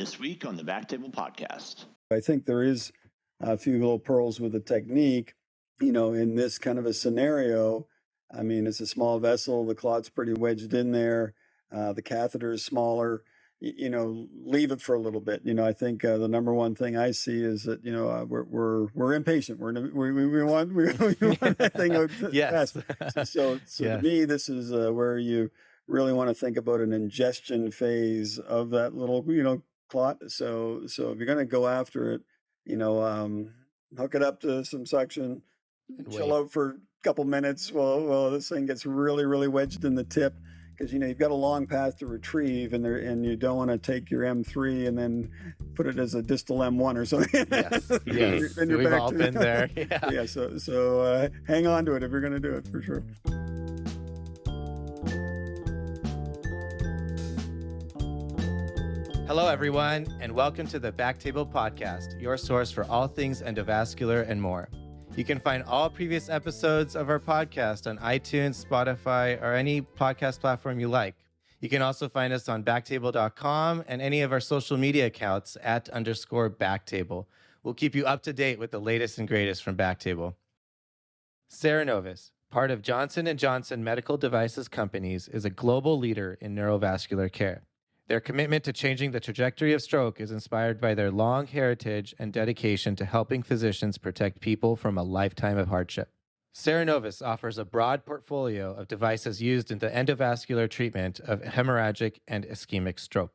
This week on the BackTable podcast. I think there is a few little pearls with the technique, in this kind of a scenario. I mean, it's a small vessel, the clot's pretty wedged in there, the catheter is smaller, leave it for a little bit. I think the number one thing I see is that, we're impatient. We want that thing out Yes. fast. So yes. To me, this is where you really want to think about an ingestion phase of that little, clot. So if you're going to go after it, hook it up to some suction, chill out for a couple minutes while this thing gets really, really wedged in the tip, because you've got a long path to retrieve, and you don't want to take your M3 and then put it as a distal M1 or something. Yes. We've all been there. Yeah. So hang on to it if you're going to do it, for sure. Hello, everyone, and welcome to the BackTable podcast, your source for all things endovascular and more. You can find all previous episodes of our podcast on iTunes, Spotify, or any podcast platform you like. You can also find us on BackTable.com and any of our social media accounts @_BackTable. We'll keep you up to date with the latest and greatest from BackTable. Cerenovus, part of Johnson & Johnson Medical Devices Companies, is a global leader in neurovascular care. Their commitment to changing the trajectory of stroke is inspired by their long heritage and dedication to helping physicians protect people from a lifetime of hardship. Cerenovus offers a broad portfolio of devices used in the endovascular treatment of hemorrhagic and ischemic stroke.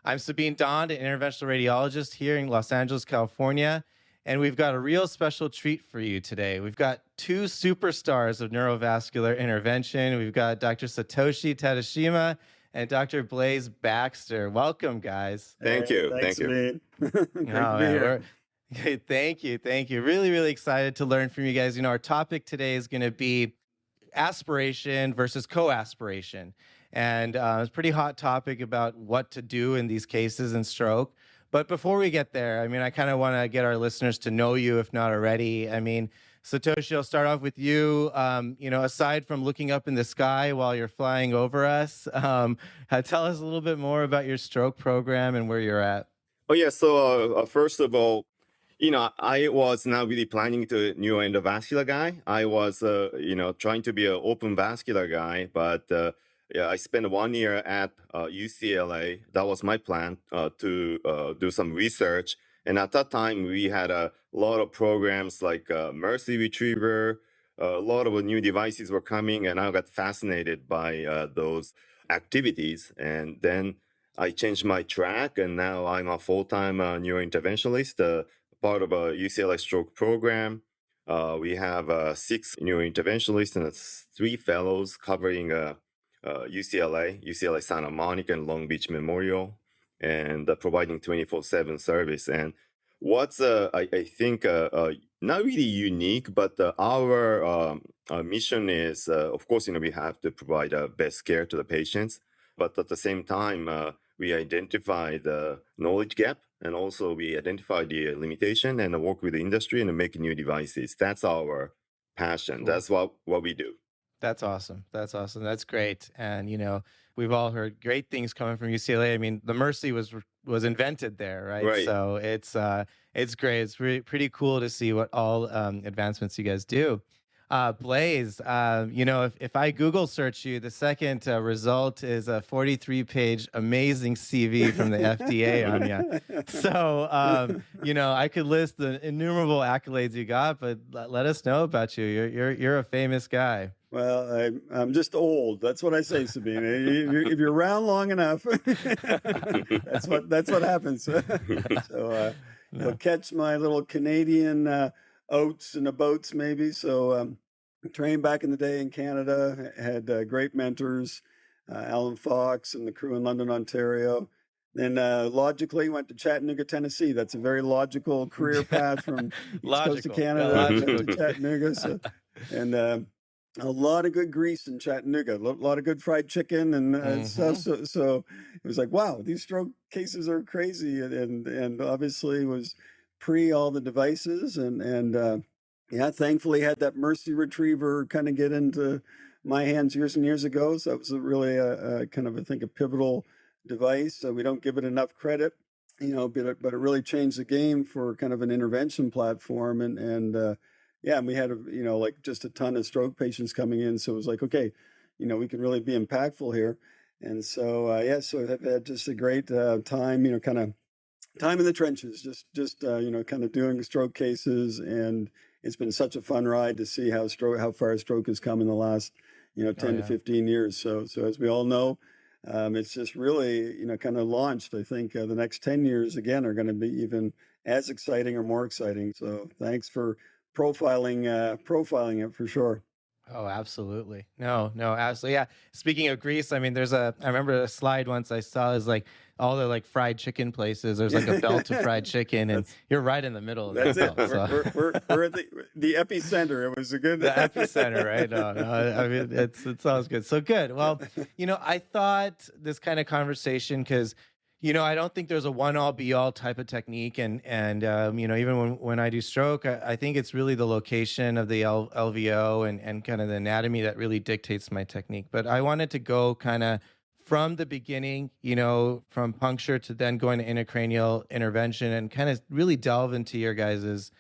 I'm Sabeen Dhand, an interventional radiologist here in Los Angeles, California, and we've got a real special treat for you today. We've got two superstars of neurovascular intervention. We've got Dr. Satoshi Tateshima and Dr. Blaise Baxter. Welcome, guys. Thank you. Thanks, Thank you. Great to be here. Thank you. Really, really excited to learn from you guys. Our topic today is going to be aspiration versus co-aspiration. And it's a pretty hot topic about what to do in these cases in stroke. But before we get there, I kind of want to get our listeners to know you, if not already. Satoshi, I'll start off with you. Aside from looking up in the sky while you're flying over us, tell us a little bit more about your stroke program and where you're at. Oh, yeah. So first of all, I was not really planning to neuroendovascular guy. I was, trying to be an open vascular guy. But I spent 1 year at UCLA. That was my plan to do some research. And at that time, we had a lot of programs like Mercy Retriever. A lot of new devices were coming, and I got fascinated by those activities. And then I changed my track, and now I'm a full-time neurointerventionalist, part of a UCLA stroke program. We have 6 neurointerventionalists and 3 fellows covering UCLA Santa Monica, and Long Beach Memorial, and providing 24/7 service. And what's I think not really unique, but our mission is, of course, we have to provide best care to the patients, but at the same time, we identify the knowledge gap, and also we identify the limitation, and work with the industry and make new devices. That's our passion. Cool. That's what we do. That's awesome. That's great. And, we've all heard great things coming from UCLA. The Mercy was invented there, right? Right. So it's great. It's pretty cool to see what all advancements you guys do. Blaise, if I Google search you, the second result is a 43-page amazing CV from the FDA on you. So, I could list the innumerable accolades you got, but let us know about you. You're a famous guy. Well, I'm just old. That's what I say, Sabeen. If you're around long enough, that's what happens. So you'll catch my little Canadian oats in the boats, maybe. So trained back in the day in Canada, had great mentors, Alan Fox and the crew in London, Ontario. Then logically went to Chattanooga, Tennessee. That's a very logical career path from East Coast of Canada to Chattanooga. So, and a lot of good grease in Chattanooga, a lot of good fried chicken and stuff. So it was like, wow, these stroke cases are crazy. And obviously was pre all the devices. And thankfully had that Mercy Retriever kind of get into my hands years and years ago. So that was really kind of, I think, a pivotal device. So we don't give it enough credit, but it really changed the game for kind of an intervention platform. And we had, like just a ton of stroke patients coming in. So it was like, okay, we can really be impactful here. And so, so I've had just a great time, kind of time in the trenches, just kind of doing stroke cases. And it's been such a fun ride to see how far stroke has come in the last, 10 to 15 years. So as we all know, it's just really, kind of launched. I think the next 10 years, again, are going to be even as exciting or more exciting. So thanks for profiling it for sure. Oh, absolutely. No, absolutely. Yeah. Speaking of grease, I mean, I remember a slide once I saw is like all the like fried chicken places. There's like a belt of fried chicken, and you're right in the middle of that's that. That's it. So. We're at the epicenter. It was a good the epicenter, right? No, I mean it sounds good. So good. Well, I thought this kind of conversation because. I don't think there's a one-all be-all type of technique, and even when I do stroke, I think it's really the location of the LVO and kind of the anatomy that really dictates my technique. But I wanted to go kind of from the beginning, from puncture to then going to intracranial intervention and kind of really delve into your guys's,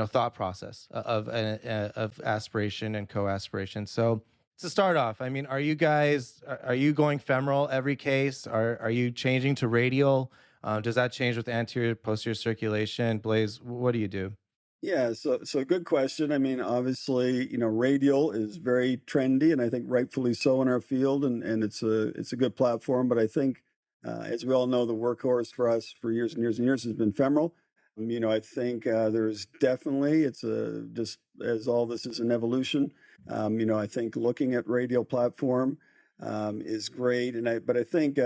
thought process of aspiration and co-aspiration. So to start off, I mean, are you going femoral every case? Are you changing to radial? Does that change with anterior, posterior circulation? Blaise, what do you do? Yeah, so good question. I mean, obviously, radial is very trendy, and I think rightfully so in our field, and it's a good platform. But I think, as we all know, the workhorse for us for years and years and years has been femoral. I think there's definitely just as all this is an evolution. I think looking at radial platform is great, but I think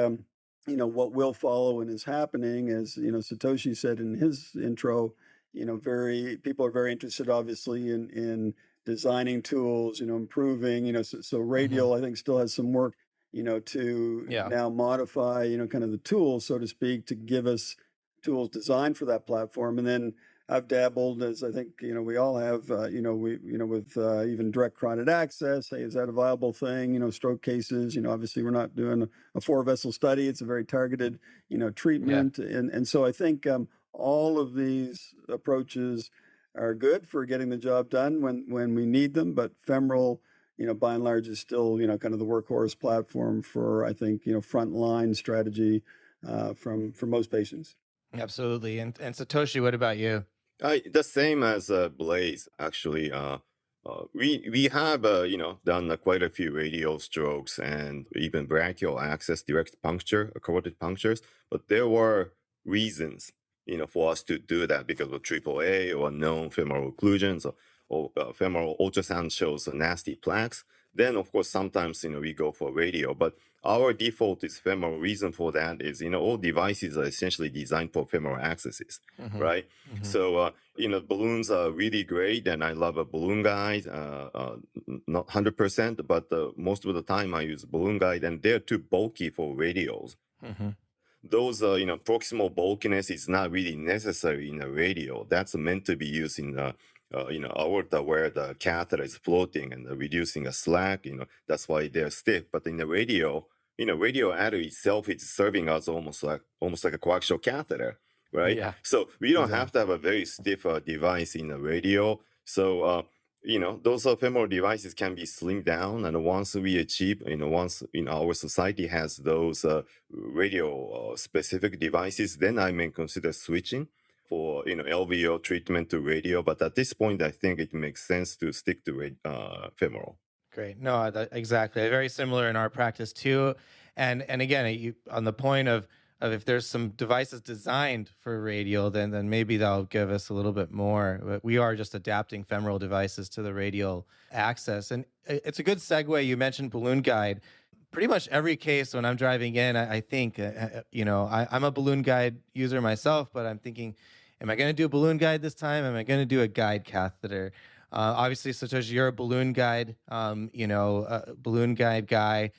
what will follow and is happening, as Satoshi said in his intro. People are very interested, obviously, in designing tools, improving. So radial, I think, still has some work, to now modify, kind of the tools, so to speak, to give us tools designed for that platform. And then I've dabbled, as I think we all have, with even direct carotid access. Hey, is that a viable thing? Stroke cases. Obviously we're not doing a 4-vessel study. It's a very targeted, treatment, and so I think all of these approaches are good for getting the job done when we need them. But femoral, by and large, is still kind of the workhorse platform for, I think, frontline strategy for most patients. Absolutely. And Satoshi, what about you? The same as Blaise, actually. We have done quite a few radial strokes and even brachial access direct puncture, carotid punctures, but there were reasons for us to do that because of AAA or known femoral occlusions or femoral ultrasound shows nasty plaques. Then of course sometimes we go for radial, but our default is femoral. Reason for that is all devices are essentially designed for femoral accesses, right? So balloons are really great, and I love a balloon guide. Not 100%, but most of the time I use balloon guide, and they're too bulky for radials. Those proximal bulkiness is not really necessary in a radial. That's meant to be used in aorta where the catheter is floating and reducing a slack. That's why they're stiff. But in the radial, radial artery itself is serving as almost like a coaxial catheter, right? Yeah. So we don't have to have a very stiff device in a radial. So those femoral devices can be slimmed down, and once we achieve, once our society has those radio specific devices, then I may consider switching for LVO treatment to radio. But at this point, I think it makes sense to stick to femoral. Great. No, exactly. Very similar in our practice too. And again, on the point of if there's some devices designed for radial, then maybe that'll give us a little bit more. But we are just adapting femoral devices to the radial access. And it's a good segue. You mentioned balloon guide. Pretty much every case when I'm driving in, I think, I'm a balloon guide user myself, but I'm thinking, am I going to do a balloon guide this time? Am I going to do a guide catheter? Obviously, Satoshi, you're a balloon guide, balloon guide guy.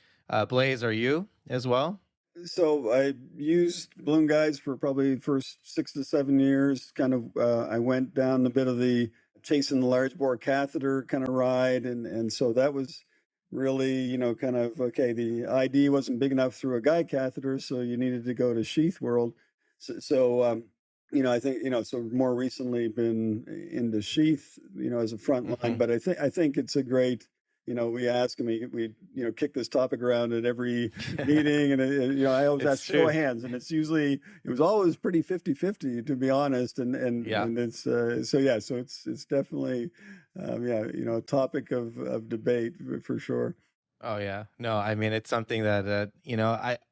Blaise, are you as well? So I used balloon guides for probably the first 6 to 7 years. Kind of, I went down a bit of the chasing the large bore catheter kind of ride, and so that was really, kind of, okay, the ID wasn't big enough through a guide catheter, so you needed to go to sheath world. So, I think, so more recently been into sheath, as a front line, but I think it's a great, we ask and we kick this topic around at every meeting, and I always It's ask show true. of hands, and it was always pretty 50-50, to be honest, and it's so it's definitely a topic of debate for sure. Oh yeah. No, I mean it's something that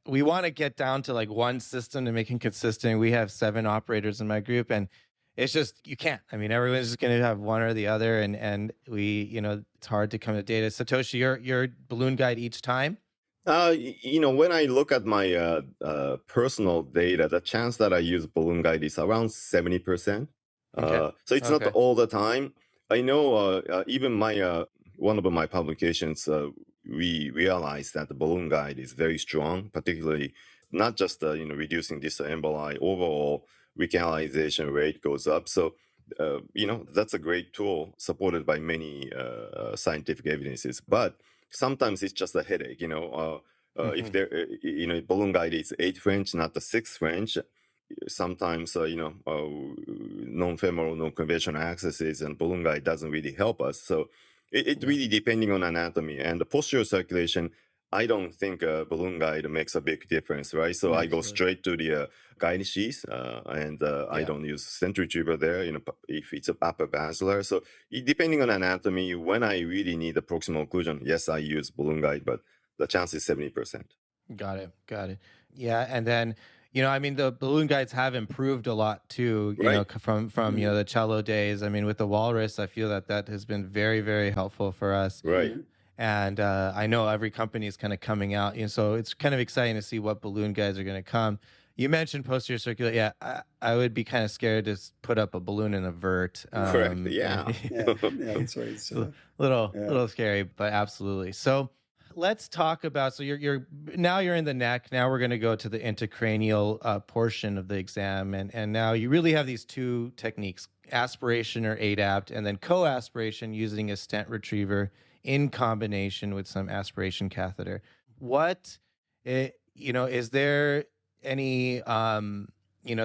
we want to get down to like one system to make it consistent. We have 7 operators in my group, and it's just you can't. I mean, everyone's just going to have one or the other, and we it's hard to come to data. Satoshi, your balloon guide each time. When I look at my personal data, the chance that I use balloon guide is around 70%. Okay. So it's not all the time. I know even my one of my publications, we realized that the balloon guide is very strong, particularly not just reducing this emboli, overall recanalization rate goes up. So that's a great tool supported by many scientific evidences, but sometimes it's just a headache. If there, balloon guide is 8 French, not the 6 French. Sometimes, non-femoral, non-conventional accesses and balloon guide doesn't really help us. So it really depending on anatomy and the posterior circulation. I don't think a balloon guide makes a big difference, right? So I go straight to the guide sheath, and I don't use centrifugal there. If it's a upper basilar. So depending on anatomy, when I really need a proximal occlusion, yes, I use balloon guide, but the chance is 70%. Got it. Yeah, and then I mean the balloon guides have improved a lot too. From the cello days. I mean with the walrus, I feel that has been very very helpful for us. Right. And I know every company is kind of coming out, so it's kind of exciting to see what balloon guides are going to come. You mentioned posterior circulation. Yeah, I would be kind of scared to put up a balloon in a vert. Correct. Yeah. That's right. It's a little scary, but absolutely. So let's talk about. So you're now you're in the neck. Now we're going to go to the intracranial portion of the exam, and now you really have these 2 techniques: aspiration or ADAPT, and then co-aspiration using a stent retriever in combination with some aspiration catheter. Is there any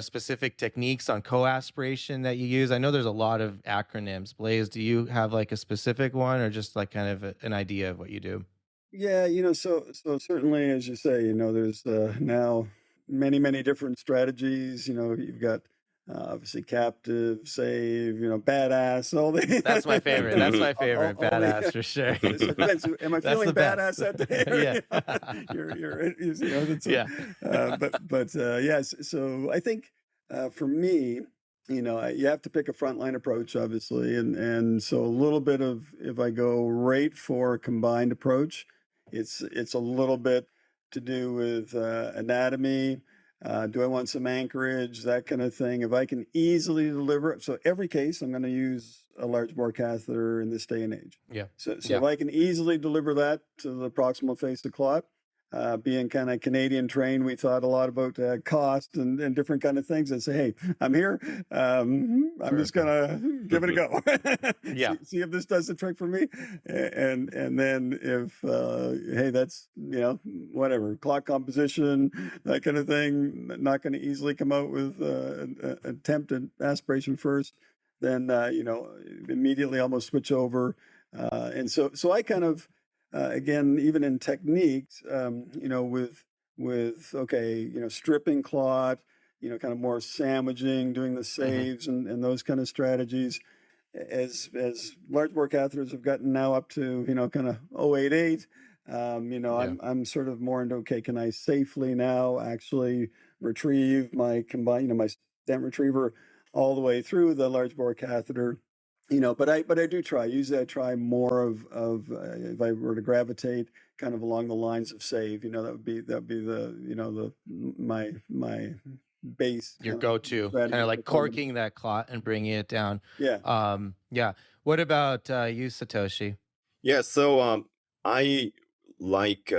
specific techniques on co-aspiration that you use? I know there's a lot of acronyms. Blaise, do you have like a specific one, or just like kind of an idea of what you do? Yeah, so certainly, as you say, there's now many different strategies. You've got obviously captive, save, badass, all the. That's my favorite. That's my favorite. Badass for sure. So it depends. Am I feeling badass that day? Yeah. Yes. So I think for me, you have to pick a frontline approach, obviously, and so a little bit of, if I go right for a combined approach, it's a little bit to do with anatomy. Do I want some anchorage, that kind of thing? If I can easily deliver, so every case I'm going to use a large bore catheter in this day and age. Yeah. So if I can easily deliver that to the proximal face of clot, being kind of Canadian trained, we thought a lot about cost and different kind of things, and say, hey, I'm here. I'm just gonna give it a go. Yeah. see if this does the trick for me. And then if hey, that's whatever, clot composition, that kind of thing, not going to easily come out with an attempt at aspiration first, then immediately almost switch over. And so I kind of again, even in techniques, with stripping clot, kind of more sandwiching, doing the saves and those kind of strategies. As large bore catheters have gotten now up to kind of 088, I'm sort of more into, okay, can I safely now actually retrieve my my stent retriever all the way through the large bore catheter. But I do try. Usually I try more of if I were to gravitate kind of along the lines of save, that would be the my base. Your go-to, kind of like corking that clot and bringing it down. Yeah. Yeah. What about you, Satoshi? Yeah. So I like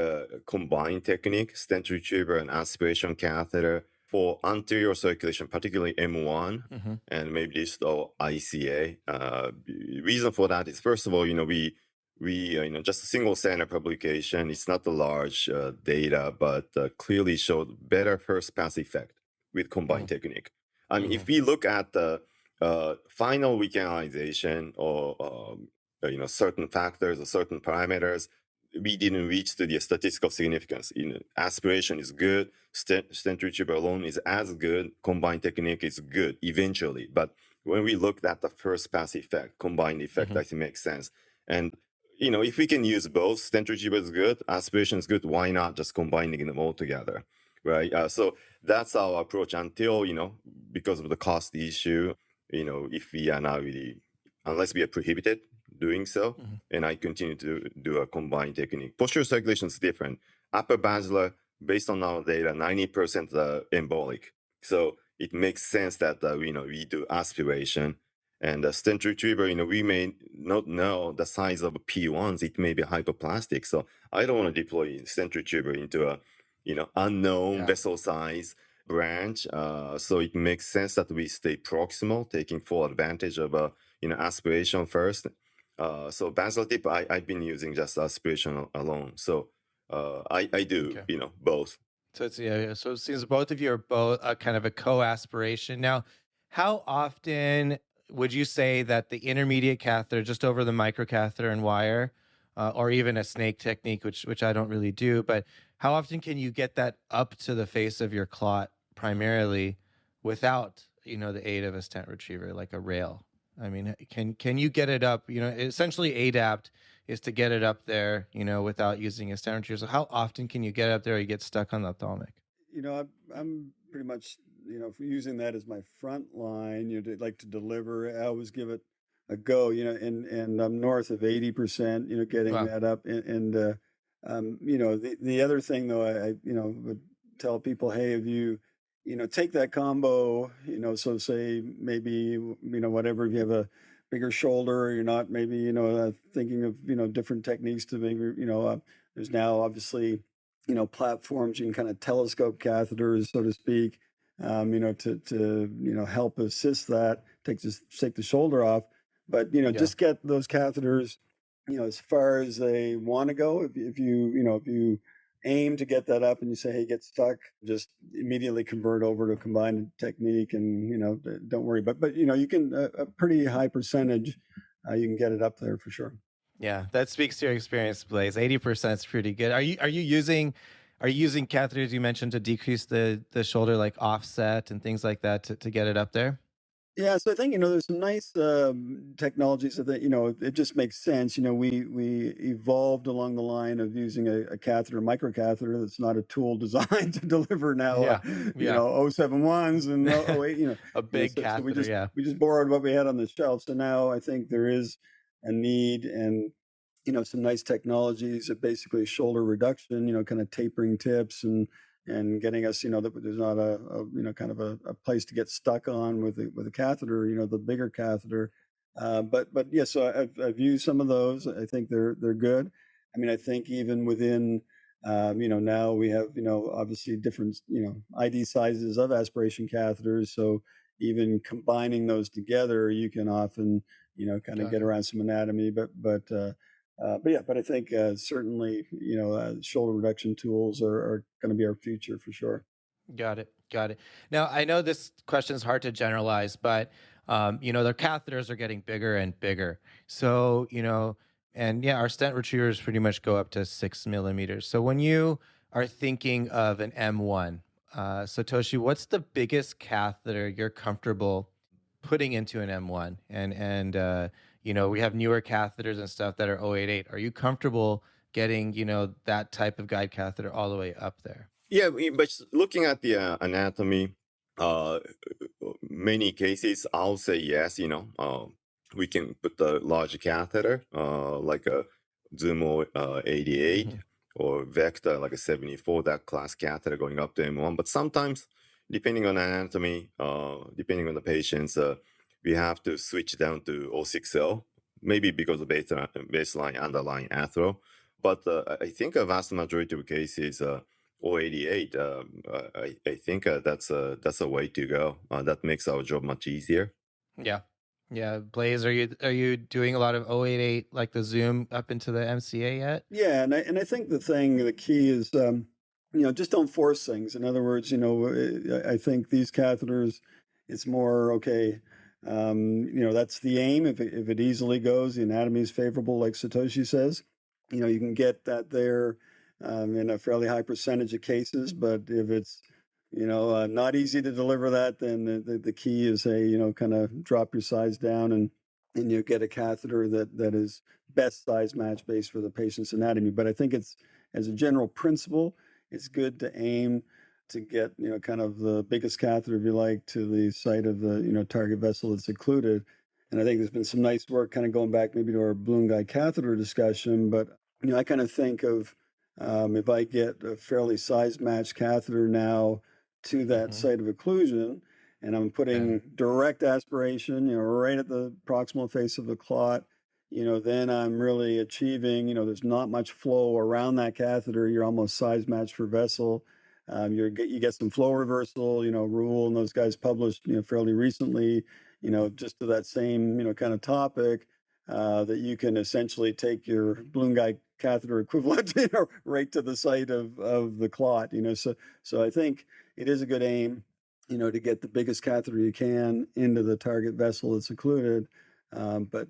combined technique, stent retriever and aspiration catheter for anterior circulation, particularly M1 and maybe this or ICA. Reason for that is, first of all, we we, just a single center publication. It's not a large data, but clearly showed better first pass effect with combined technique. I mean, if we look at the final weakenization or certain factors or certain parameters, we didn't reach to the statistical significance. Aspiration is good, stent retriever alone is as good, combined technique is good eventually. But when we looked at the first pass effect, combined effect, I think makes sense. And if we can use both, stent retriever is good, aspiration is good, why not just combining them all together, right? So that's our approach until, because of the cost issue, if we are not really, unless we are prohibited doing so, and I continue to do a combined technique. Posterior circulation is different. Upper basilar, based on our data, 90% embolic. So it makes sense that we do aspiration. And the stent retriever, we may not know the size of P1s. It may be hyperplastic. So I don't want to deploy stent retriever into a unknown vessel size branch. So it makes sense that we stay proximal, taking full advantage of aspiration first. So basilar tip, I've been using just aspiration alone. So I do, both. So so it seems both of you are both kind of a co-aspiration. Now, how often would you say that the intermediate catheter, just over the microcatheter and wire, or even a snake technique, which I don't really do, but how often can you get that up to the face of your clot primarily without the aid of a stent retriever, like a rail? I mean, can you get it up? Essentially ADAPT is to get it up there, without using a stent retriever. So how often can you get up there or you get stuck on the ophthalmic? I'm pretty much, using that as my front line, to like to deliver. I always give it a go, and I'm north of 80%, getting that up. And the other thing though, I would tell people, hey, if you, take that combo, so say maybe, whatever, if you have a bigger shoulder, or you're not maybe, thinking of, different techniques to maybe, there's now obviously, platforms, you can kind of telescope catheters, so to speak, to help assist that, take the shoulder off. But, just get those catheters, as far as they want to go. If you aim to get that up and you say, hey, get stuck, just immediately convert over to combined technique and, don't worry. But you can, a pretty high percentage, you can get it up there for sure. Yeah, that speaks to your experience, Blaise. 80% is pretty good. Are you using catheters you mentioned to decrease the shoulder, like offset and things like that to get it up there? Yeah, so I think there's some nice technologies that it just makes sense. We evolved along the line of using a catheter, microcatheter that's not a tool designed to deliver now 071s and 08. A big catheter. So we just borrowed what we had on the shelf. So now I think there is a need and some nice technologies of basically shoulder reduction. Kind of tapering tips and getting us, that there's not a kind of a place to get stuck on with a catheter, the bigger catheter. But yeah, so I've used some of those. I think they're good. I mean, I think even within, now we have, obviously different, ID sizes of aspiration catheters. So even combining those together, you can often, kind of get around some anatomy. But I think certainly, shoulder reduction tools are going to be our future for sure. Got it. Now, I know this question is hard to generalize, but, their catheters are getting bigger and bigger. So, and yeah, our stent retrievers pretty much go up to 6 millimeters. So when you are thinking of an M1, Satoshi, what's the biggest catheter you're comfortable putting into an M1? And we have newer catheters and stuff that are 088. Are you comfortable getting, that type of guide catheter all the way up there? Yeah, but looking at the anatomy, many cases, I'll say yes, we can put the large catheter, like a Zumo 88 or Vector, like a 74, that class catheter going up to M1. But sometimes, depending on anatomy, depending on the patients, we have to switch down to 060, maybe because of baseline underlying athero. But I think a vast majority of cases, 088, I think that's a way to go. That makes our job much easier. Yeah. Yeah, Blaise, are you doing a lot of 088 like the zoom up into the MCA yet? Yeah, and I think the key is, just don't force things. In other words, I think these catheters, it's more okay. That's the aim. If it easily goes, the anatomy is favorable, like Satoshi says. You can get that there in a fairly high percentage of cases. But if it's not easy to deliver that, then the key is kind of drop your size down and you get a catheter that is best size match based for the patient's anatomy. But I think it's, as a general principle, it's good to aim to get kind of the biggest catheter, if you like, to the site of the target vessel that's occluded. And I think there's been some nice work kind of going back maybe to our balloon guide catheter discussion. But I kind of think of if I get a fairly size matched catheter now to that site of occlusion, and I'm putting direct aspiration, right at the proximal face of the clot, then I'm really achieving, there's not much flow around that catheter. You're almost size matched for vessel. You get some flow reversal, Rule and those guys published, fairly recently, just to that same, kind of topic, that you can essentially take your balloon guide catheter equivalent, right to the site of the clot, So I think it is a good aim, to get the biggest catheter you can into the target vessel that's occluded. But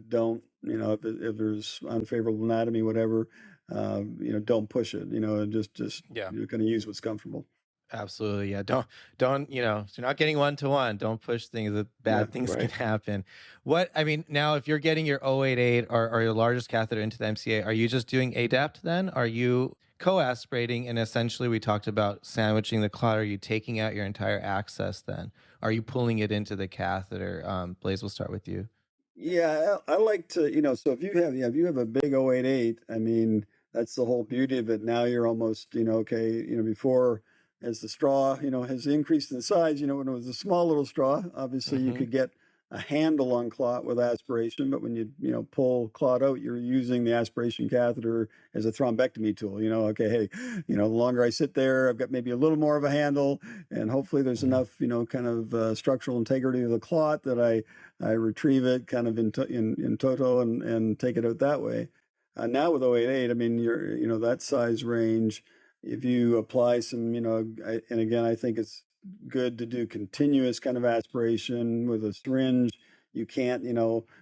don't, if there's unfavorable anatomy, whatever, don't push it, and just you're going to use what's comfortable. Absolutely. Yeah. Don't, you're not getting 1-to-1. Don't push things that bad things can happen. Now, if you're getting your 088 or your largest catheter into the MCA, are you just doing ADEPT then? Are you co-aspirating? And essentially we talked about sandwiching the clot. Are you taking out your entire access then? Are you pulling it into the catheter? Blaise, we'll start with you. Yeah, I like to, so if you have a big 088, that's the whole beauty of it. Now you're almost, okay, before, as the straw, has increased in size, when it was a small little straw, obviously you could get a handle on clot with aspiration, but when you pull clot out, you're using the aspiration catheter as a thrombectomy tool. Okay, hey, the longer I sit there, I've got maybe a little more of a handle, and hopefully there's enough, kind of structural integrity of the clot that I retrieve it kind of in toto and take it out that way. Now with 088, you're, that size range, if you apply some, and again, I think it's good to do continuous kind of aspiration with a syringe. You can't,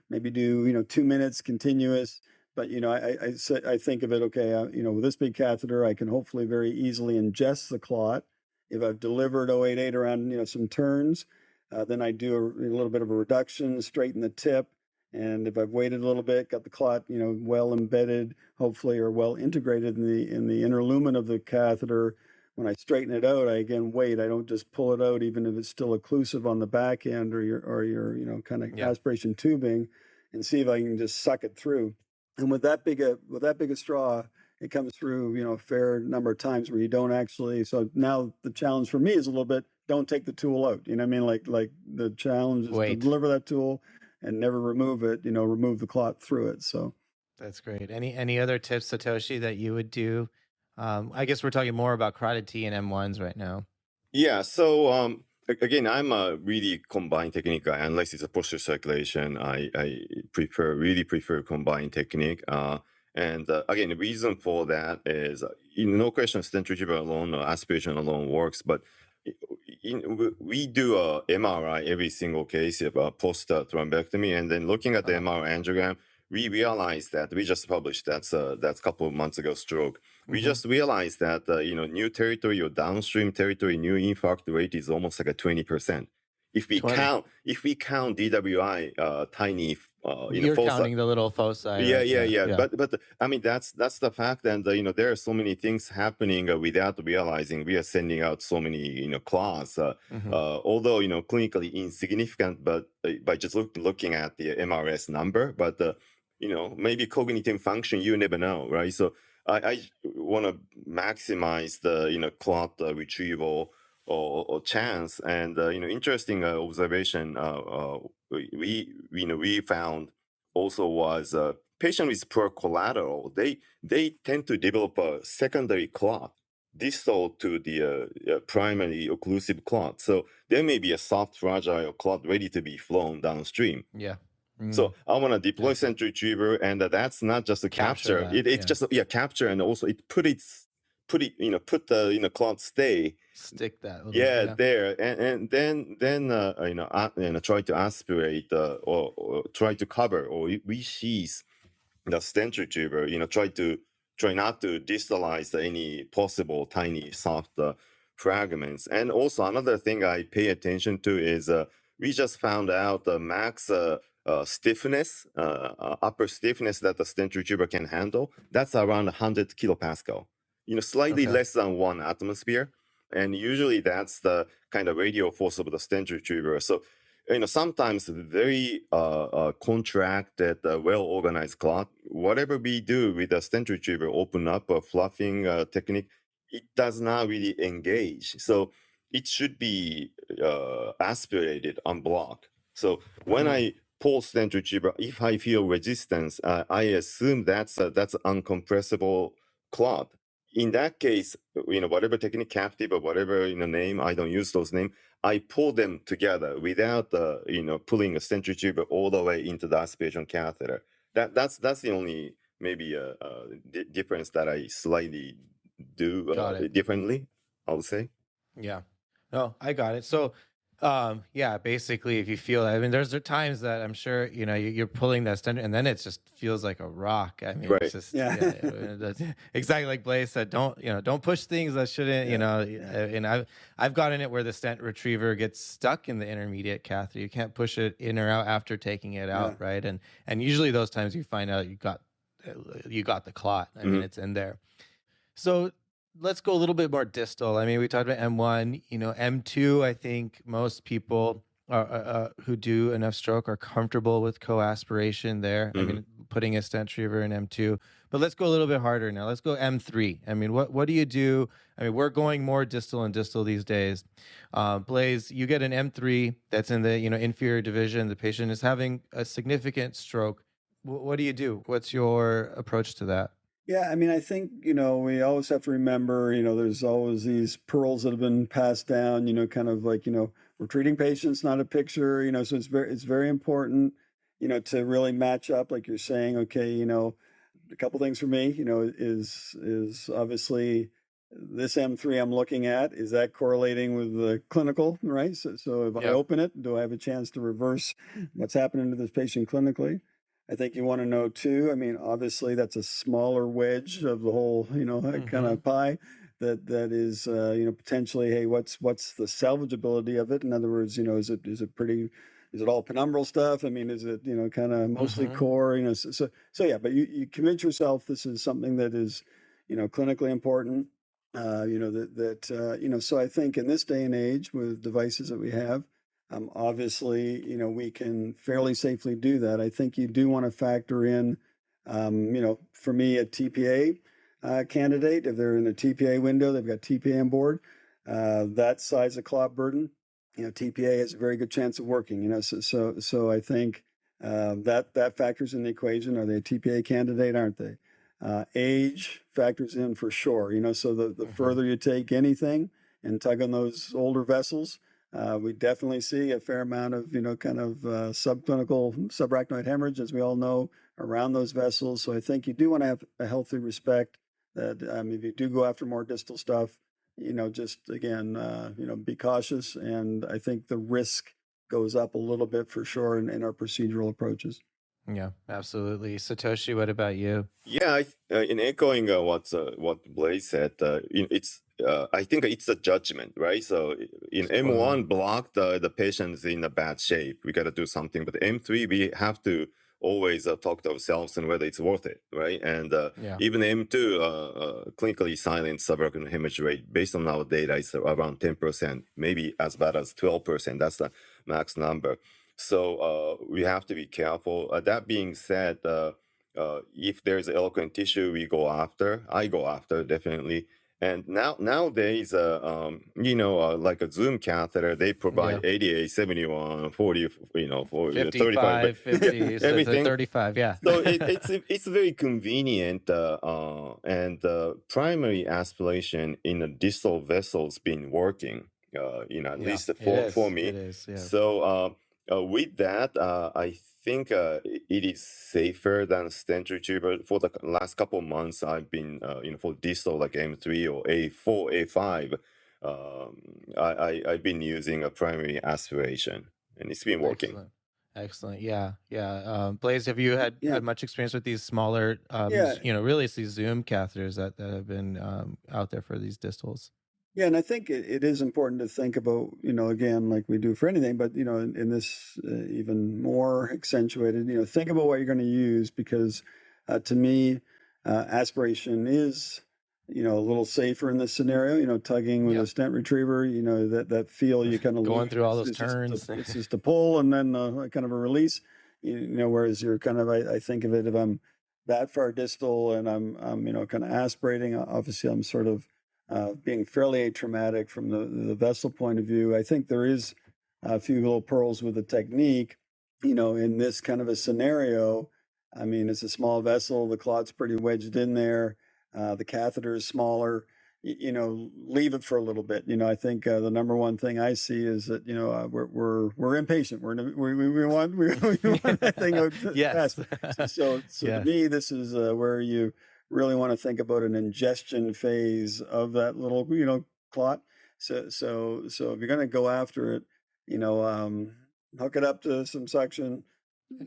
maybe do, 2 minutes continuous, but, I think of it, okay, with this big catheter, I can hopefully very easily ingest the clot. If I've delivered 088 around, some turns, then I do a little bit of a reduction, straighten the tip. And if I've waited a little bit, got the clot, well embedded, hopefully, or well integrated in the inner lumen of the catheter, when I straighten it out, I again wait. I don't just pull it out, even if it's still occlusive on the back end or your kind of aspiration tubing, and see if I can just suck it through. And with that big a straw, it comes through, a fair number of times where you don't actually. So now the challenge for me is a little bit, don't take the tool out. You know what I mean? Like the challenge is to deliver that tool and never remove it, remove the clot through it. So that's great. Any other tips, Satoshi, that you would do? I guess we're talking more about carotid T and M1s right now. Yeah. So again, I'm a really combined technique guy. Unless it's a posterior circulation, I really prefer combined technique. And again, the reason for that is, no question, stent retriever alone or aspiration alone works, but we do a MRI every single case of a post thrombectomy, and then looking at the MRI angiogram, we realized that we just published that's a couple of months ago stroke. We just realized that new territory or downstream territory new infarct rate is almost like a 20%. If we count DWI tiny you're foci. counting the little foci. Yeah. But that's the fact, and there are so many things happening without realizing. We are sending out so many clots, although clinically insignificant, but by just looking at the MRS number, but maybe cognitive function, you never know, right? So I want to maximize the clot retrieval or chance, and interesting observation we found also was patient with poor collateral, they tend to develop a secondary clot distal to the primary occlusive clot. So there may be a soft, fragile clot ready to be flown downstream. Yeah. So I want to deploy Gotcha. centrifugal, and that's not just a Capture capture. that, It's just capture, and also it put the clot stay. Stick that little, There, and then try to aspirate or try to cover or resheath the centrifugal. Try not to distalize any possible tiny soft fragments. And also another thing I pay attention to is we just found out the max stiffness, upper stiffness that the centrifugal can handle. That's around 100 kilopascal. Slightly Okay. less than 1 atmosphere. And usually that's the kind of radial force of the centrifugal. So sometimes very contracted, well-organized clot, whatever we do with the centrifugal, open up a fluffing technique, it does not really engage. So it should be aspirated, unblocked. So when I pull centrifugal, if I feel resistance, I assume that's uncompressible clot. In that case, whatever technique, captive or whatever name, I don't use those names. I pull them together without pulling a centrifugal all the way into the aspiration catheter. That's the only maybe difference that I slightly do Got it. differently, I would say. Yeah. No, I got it. So, basically, if you feel, I mean, there's times that I'm sure, you're pulling that standard and then it just feels like a rock. I mean, Right. it's just, Yeah. that's exactly like Blaise said, don't push things that shouldn't, and I've gotten it where the stent retriever gets stuck in the intermediate catheter. You can't push it in or out after taking it out. Yeah. Right. And usually those times you find out you got the clot. I mean, it's in there. So let's go a little bit more distal. I mean, we talked about M1, M2. I think most people who do enough stroke are comfortable with co-aspiration there. I mean, putting a stent retriever in M2. But let's go a little bit harder now. Let's go M3. I mean, what do you do? I mean, we're going more distal and distal these days. Blaise, you get an M3 that's in the inferior division. The patient is having a significant stroke. What do you do? What's your approach to that? Yeah, I mean, I think, we always have to remember, there's always these pearls that have been passed down, kind of like, we're treating patients, not a picture, so it's very important, to really match up, like you're saying, okay, a couple things for me, is obviously this M3 I'm looking at, is that correlating with the clinical, right? So if I open it, do I have a chance to reverse what's happening to this patient clinically? I think you want to know too. I mean, obviously that's a smaller wedge of the whole, kind of pie that is, potentially, hey, what's the salvageability of it? In other words, is it all penumbral stuff? I mean, is it, kind of mostly core, so yeah, but you convince yourself this is something that is, clinically important, so I think in this day and age with devices that we have, obviously, we can fairly safely do that. I think you do want to factor in, for me, a TPA candidate. If they're in a TPA window, they've got TPA on board. That size of clot burden, TPA has a very good chance of working. So I think that factors in the equation. Are they a TPA candidate? Aren't they? Age factors in for sure. So the further you take anything and tug on those older vessels. We definitely see a fair amount of, kind of subclinical subarachnoid hemorrhage, as we all know, around those vessels. So I think you do want to have a healthy respect that if you do go after more distal stuff, just again, be cautious. And I think the risk goes up a little bit for sure in our procedural approaches. Yeah, absolutely. Satoshi, what about you? Yeah, in echoing what Blaise said, I think it's a judgment, right? So in M1, block the patient's in a bad shape. We got to do something. But M3, we have to always talk to ourselves and whether it's worth it, right? And even M2, clinically silent subarachnoid hemorrhage rate, based on our data, is around 10%, maybe as bad as 12%. That's the max number. So we have to be careful. That being said, if there's eloquent tissue, I go after definitely. And nowadays, like a Zoom catheter, they provide 88, 71, 40, 35, but 55, 50, everything. 35, yeah. So it's very convenient, and primary aspiration in a distal vessel's been working, at least for me. It is, yeah. So with that, I think it is safer than stent retriever. For the last couple of months, I've been, for distal like M3 or A4, A5, I've been using a primary aspiration, and it's been working. Excellent. Yeah. Blaise, have you had much experience with these smaller, really it's these Zoom catheters that have been out there for these distals? Yeah, and I think it is important to think about, again, like we do for anything, but, in this even more accentuated, think about what you're going to use, because to me, aspiration is, a little safer in this scenario, tugging with a stent retriever, that feel you kind of going through all those turns. It's just a pull and then kind of a release, whereas you're kind of, I think of it, if I'm that far distal and I'm kind of aspirating, obviously I'm sort of being fairly atraumatic from the vessel point of view. I think there is a few little pearls with the technique, in this kind of a scenario. I mean, it's a small vessel, the clot's pretty wedged in there, the catheter is smaller, leave it for a little bit. I think the number one thing I see is that, we're impatient. We want that thing out fast. So to me, this is where you really want to think about an ingestion phase of that little, clot. So if you're going to go after it, hook it up to some suction,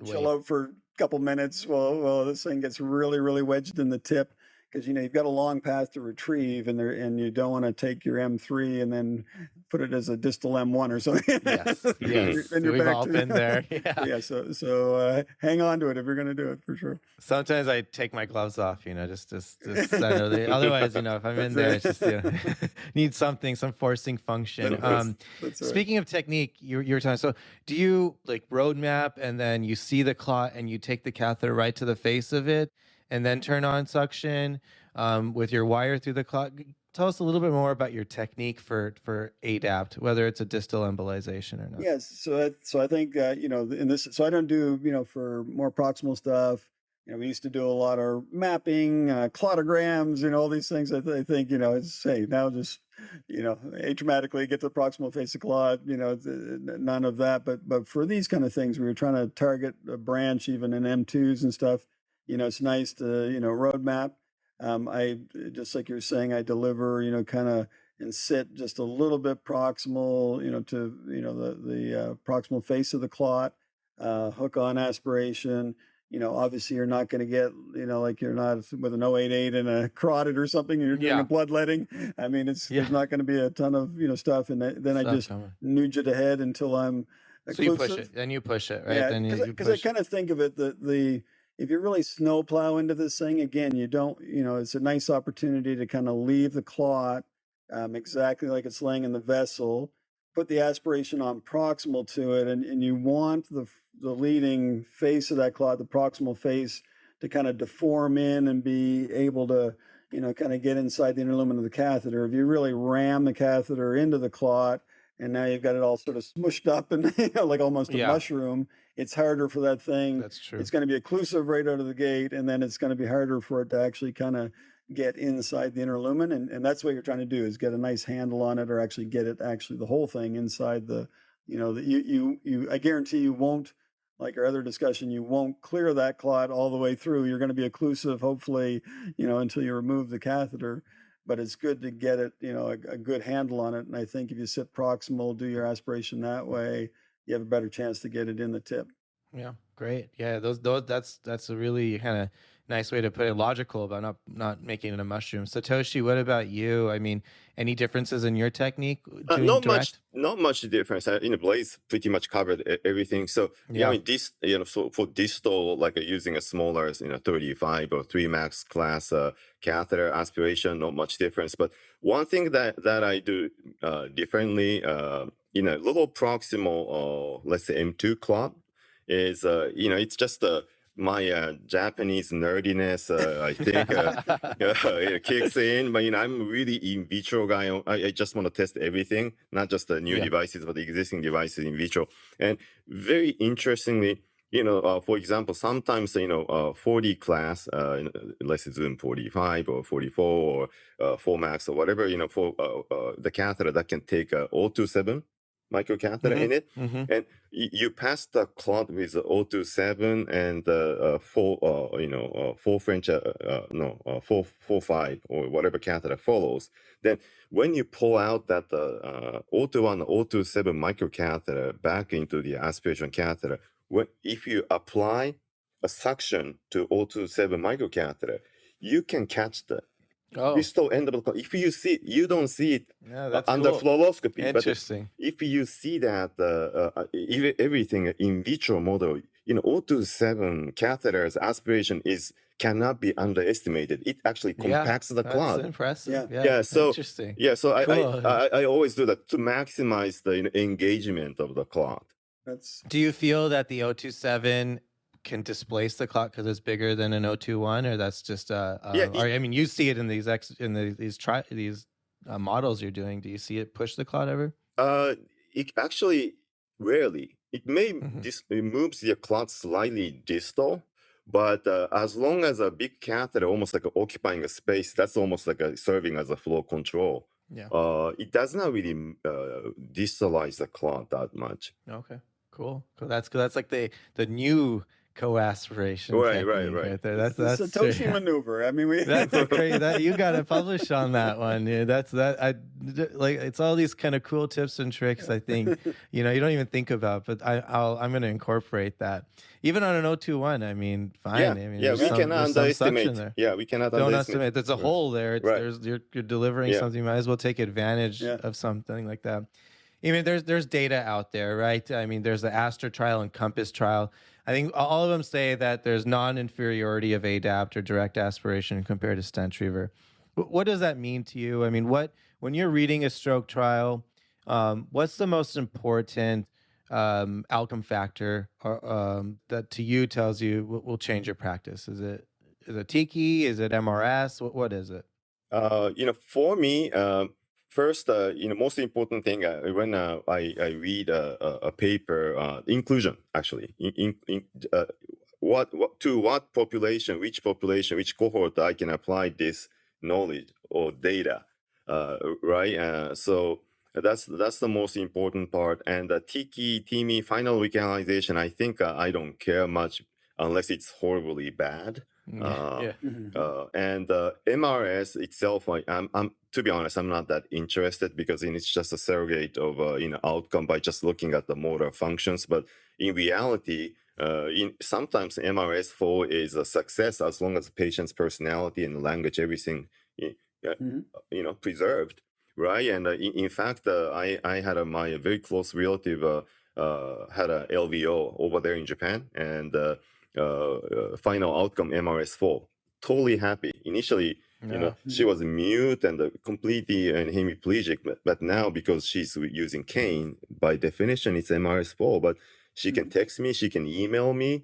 chill out for a couple minutes while this thing gets really, really wedged in the tip. Because you've got a long path to retrieve, and you don't want to take your M3 and then put it as a distal M1 or something. Yes. We've all been there. So hang on to it if you're going to do it, for sure. Sometimes I take my gloves off, just I know otherwise, if I'm in there, it's just need something, some forcing function. That's speaking of technique, you were talking. So do you like roadmap and then you see the clot and you take the catheter right to the face of it, and then turn on suction with your wire through the clot? Tell us a little bit more about your technique for ADAPT, whether it's a distal embolization or not. Yes, so I think in this, so I don't do for more proximal stuff. We used to do a lot of mapping, clotograms, all these things. I think it's now just atraumatically get to the proximal face of clot. None of that. But for these kind of things, we were trying to target a branch, even in M2s and stuff. It's nice to, roadmap. I, just like you're saying, I deliver, kind of and sit just a little bit proximal, to, the proximal face of the clot, hook on aspiration. Obviously you're not going to get, like you're not with an 088 and a carotid or something, you're doing a bloodletting. I mean, there's not going to be a ton of, stuff. And then I just nudge it ahead until I'm occlusive. So you push it, then you push it, right? Yeah, because I kind of think of it, if you really snowplow into this thing, again, you don't, it's a nice opportunity to kind of leave the clot exactly like it's laying in the vessel, put the aspiration on proximal to it, and you want the leading face of that clot, the proximal face, to kind of deform in and be able to, kind of get inside the inner lumen of the catheter. If you really ram the catheter into the clot, and now you've got it all sort of smushed up and like almost a mushroom, it's harder for that thing. That's true. It's going to be occlusive right out of the gate, and then it's going to be harder for it to actually kind of get inside the inner lumen. And that's what you're trying to do, is get a nice handle on it, or actually get it, the whole thing inside the, I guarantee you won't, like our other discussion, you won't clear that clot all the way through. You're going to be occlusive, hopefully, until you remove the catheter. But it's good to get it, a good handle on it. And I think if you sit proximal, do your aspiration that way, you have a better chance to get it in the tip. Yeah, great. Yeah, that's a really kind of nice way to put it, logical about not making it a mushroom. Satoshi, what about you? I mean, any differences in your technique? Not much difference. Blaise pretty much covered everything. So so for distal, like using a smaller, 35 or 3 max class catheter aspiration, not much difference. But one thing that I do differently, little proximal, let's say M2 clot, is it's just my Japanese nerdiness, I think, it kicks in. But I'm really in vitro guy. I just want to test everything, not just the new devices, but the existing devices in vitro. And very interestingly, for example, sometimes 40 class, let's say Zoom 45 or 44 or 4 Max or whatever, for the catheter that can take a 027 microcatheter in it, and you pass the clot with the 027 and four French, 445 or whatever catheter follows. Then when you pull out that 021 or 027 microcatheter back into the aspiration catheter, if you apply a suction to 027 microcatheter, you can catch the distal end of the clot. If you see, you don't see it under cool. fluoroscopy. Interesting. But if you see that everything in vitro model, 027 catheters aspiration cannot be underestimated. It actually compacts the clot. That's impressive. So interesting. So Cool. I always do that to maximize the engagement of the clot. Do you feel that the 027 can displace the clot because it's bigger than an 021, or that's just or I mean, you see it in these models you're doing. Do you see it push the clot ever? It actually rarely. It may it moves the clot slightly distal, but as long as a big catheter, almost like occupying a space, that's almost like serving as a flow control. It does not really distalize the clot that much. Okay, cool. That's like the new co-aspiration right there. That's Satoshi maneuver. I mean, that's a crazy. You got to publish on that one. Yeah, I like. It's all these kind of cool tips and tricks. I think you don't even think about, but I'm going to incorporate that. Even on an 021, I mean, fine. I mean, we cannot underestimate. We cannot underestimate. There's a hole there. You're delivering something. You might as well take advantage of something like that. I mean, there's data out there, right? I mean, there's the Astor trial and Compass trial. I think all of them say that there's non-inferiority of ADAPT or direct aspiration compared to stent retriever. What does that mean to you? I mean, when you're reading a stroke trial, what's the most important outcome factor that to you tells you will change your practice? Is it TICI? Is it MRS? What is it? For me, first, most important thing when I read a paper, inclusion actually, what population, which cohort I can apply this knowledge or data, right? So that's the most important part. And TICI, TIMI, final recanalization, I think I don't care much unless it's horribly bad. And MRS itself, I'm to be honest, I'm not that interested because it's just a surrogate of outcome by just looking at the motor functions. But in reality, sometimes MRS4 is a success as long as the patient's personality and language, everything, preserved, right? And in fact, I had my very close relative had a LVO over there in Japan, and final outcome MRS4, totally happy. Initially, she was mute and completely hemiplegic, but now because she's using cane, by definition it's MRS4. But she can text me, she can email me.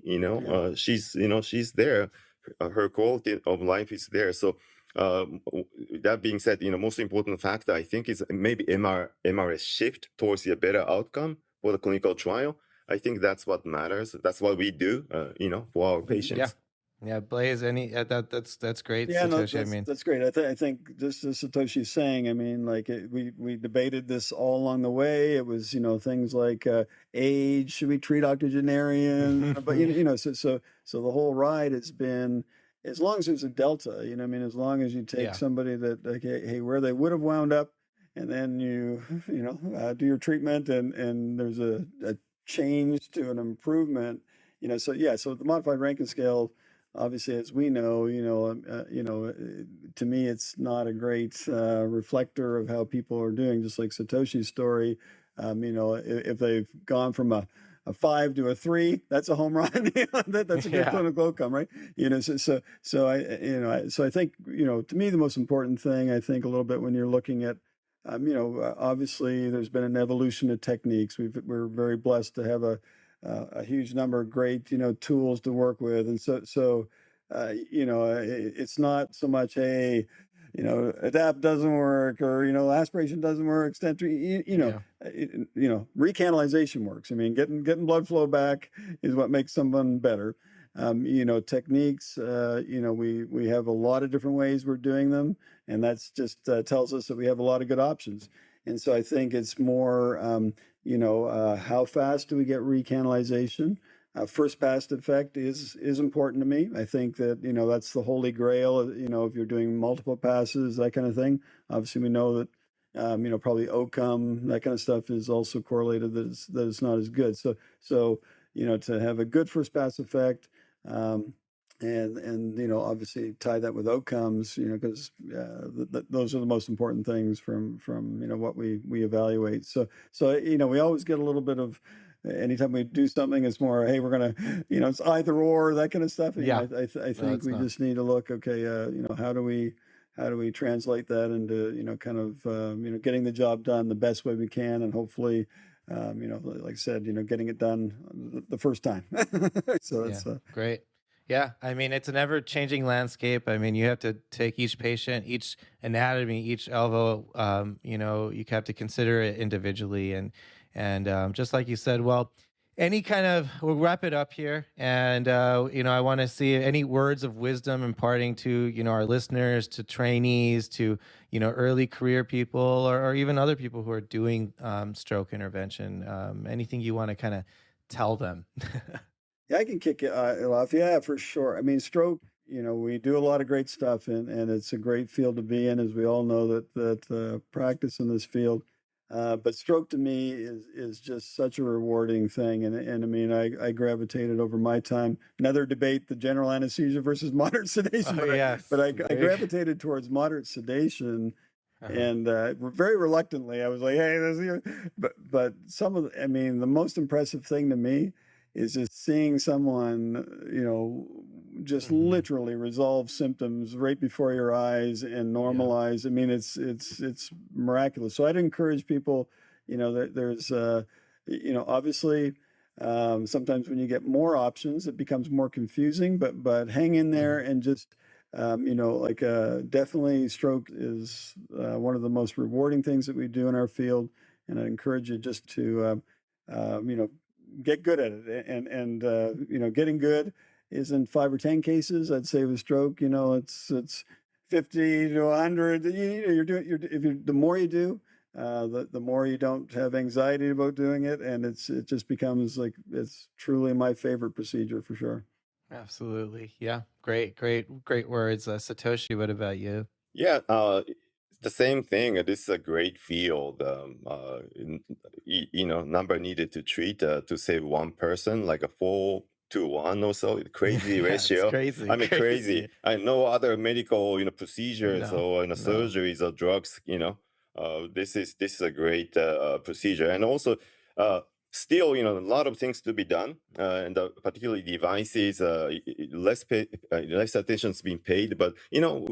She's there. Her quality of life is there. So that being said, most important factor I think is maybe MRS shift towards a better outcome for the clinical trial. I think that's what matters. That's what we do, for our patients. Yeah, Blaise, that's great. Yeah, Satoshi, that's great. I think just as Satoshi's saying, I mean, like we debated this all along the way. It was things like age, should we treat octogenarians? But so the whole ride has been, as long as there's a delta, as long as you take somebody that hey, where they would have wound up, and then you do your treatment, and there's a change to an improvement, so the modified Rankin scale, obviously, as we know, to me, it's not a great reflector of how people are doing. Just like Satoshi's story, if they've gone from a 5 to a 3, that's a home run. That's a good clinical outcome, right? So I think to me, the most important thing, I think, a little bit when you're looking at obviously there's been an evolution of techniques. We're very blessed to have a a huge number of great, tools to work with. And so it's not so much, hey, adapt doesn't work, or, aspiration doesn't work, recanalization works. I mean, getting blood flow back is what makes someone better. Techniques, we have a lot of different ways we're doing them, and that's just tells us that we have a lot of good options. And so I think it's more, how fast do we get recanalization? First pass effect is important to me. I think that, that's the holy grail, if you're doing multiple passes, that kind of thing. Obviously, we know that, probably outcome, that kind of stuff is also correlated that it's not as good. So, to have a good first pass effect, and obviously tie that with outcomes, because those are the most important things from what we evaluate. So we always get a little bit of, anytime we do something, it's more, hey, we're gonna, it's either or, that kind of stuff. Yeah. I think we just need to look, okay, how do we translate that into kind of getting the job done the best way we can, and hopefully, like I said, getting it done the first time. So that's great. Yeah, I mean, it's an ever-changing landscape. I mean, you have to take each patient, each anatomy, each elbow. You have to consider it individually, and just like you said, well, we'll wrap it up here, and I want to see any words of wisdom imparting to our listeners, to trainees, to early career people, or even other people who are doing stroke intervention. Anything you want to kind of tell them? Yeah, I can kick it off. Yeah, for sure. I mean, stroke, we do a lot of great stuff, and it's a great field to be in, as we all know that practice in this field. But stroke to me is just such a rewarding thing. And I mean, I gravitated over my time. Another debate, the general anesthesia versus moderate sedation. But I gravitated towards moderate sedation. And very reluctantly, I was like, hey, but the most impressive thing to me is just seeing someone, just literally resolve symptoms right before your eyes and normalize. I mean, it's miraculous. So I'd encourage people, that there's, obviously, sometimes when you get more options, it becomes more confusing, but hang in there and just, definitely stroke is one of the most rewarding things that we do in our field. And I encourage you just to, get good at it, and getting good isn't 5 or 10 cases. I'd say with stroke, it's 50 to 100. The more you do, the more you don't have anxiety about doing it, and it just becomes like, it's truly my favorite procedure for sure. Absolutely, yeah, great words. Satoshi, what about you? Yeah, the same thing. This is a great field. Number needed to treat to save one person, like a 4-to-1 or so. Crazy ratio. It's crazy. I mean, crazy. I know other medical, procedures or surgeries or drugs. This is a great procedure, and also still, a lot of things to be done, and particularly devices, less attention is being paid. But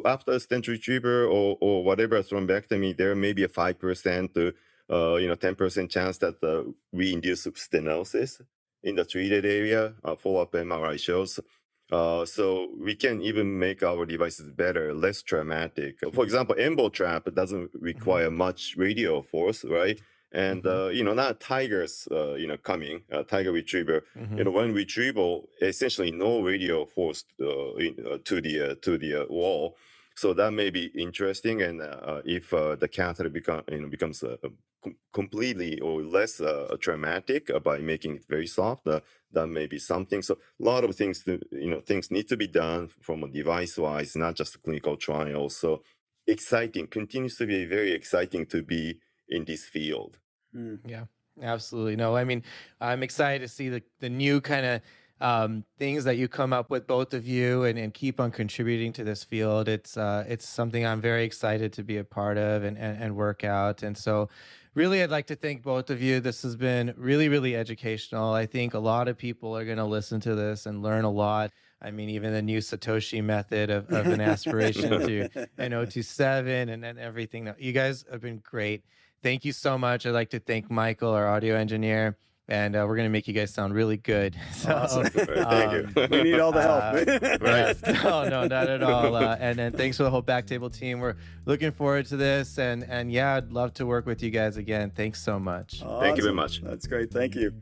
after a stent retriever or whatever thrombectomy, there may be a 5% to 10% chance that we induce stenosis in the treated area. Follow-up MRI shows. So we can even make our devices better, less traumatic. For example, embo trap doesn't require much radial force, right? And not tigers, coming tiger retriever. When retrieval, essentially no radial force to the wall. So that may be interesting. And if the catheter becomes completely or less traumatic by making it very soft, that may be something. So a lot of things things need to be done from a device wise, not just clinical trials. So exciting, continues to be very exciting to be in this field. Yeah, absolutely. No, I mean, I'm excited to see the new kind of things that you come up with, both of you, and keep on contributing to this field. It's something I'm very excited to be a part of and work out. And so really, I'd like to thank both of you. This has been really, really educational. I think a lot of people are going to listen to this and learn a lot. I mean, even the new Satoshi method of an aspiration to an 027 and then everything. You guys have been great. Thank you so much. I'd like to thank Michael, our audio engineer. and we're going to make you guys sound really good. So, Awesome. Thank you. We need all the help. Right. No, not at all. And thanks for the whole BackTable team. We're looking forward to this. And yeah, I'd love to work with you guys again. Thanks so much. Awesome. Thank you very much. That's great. Thank you.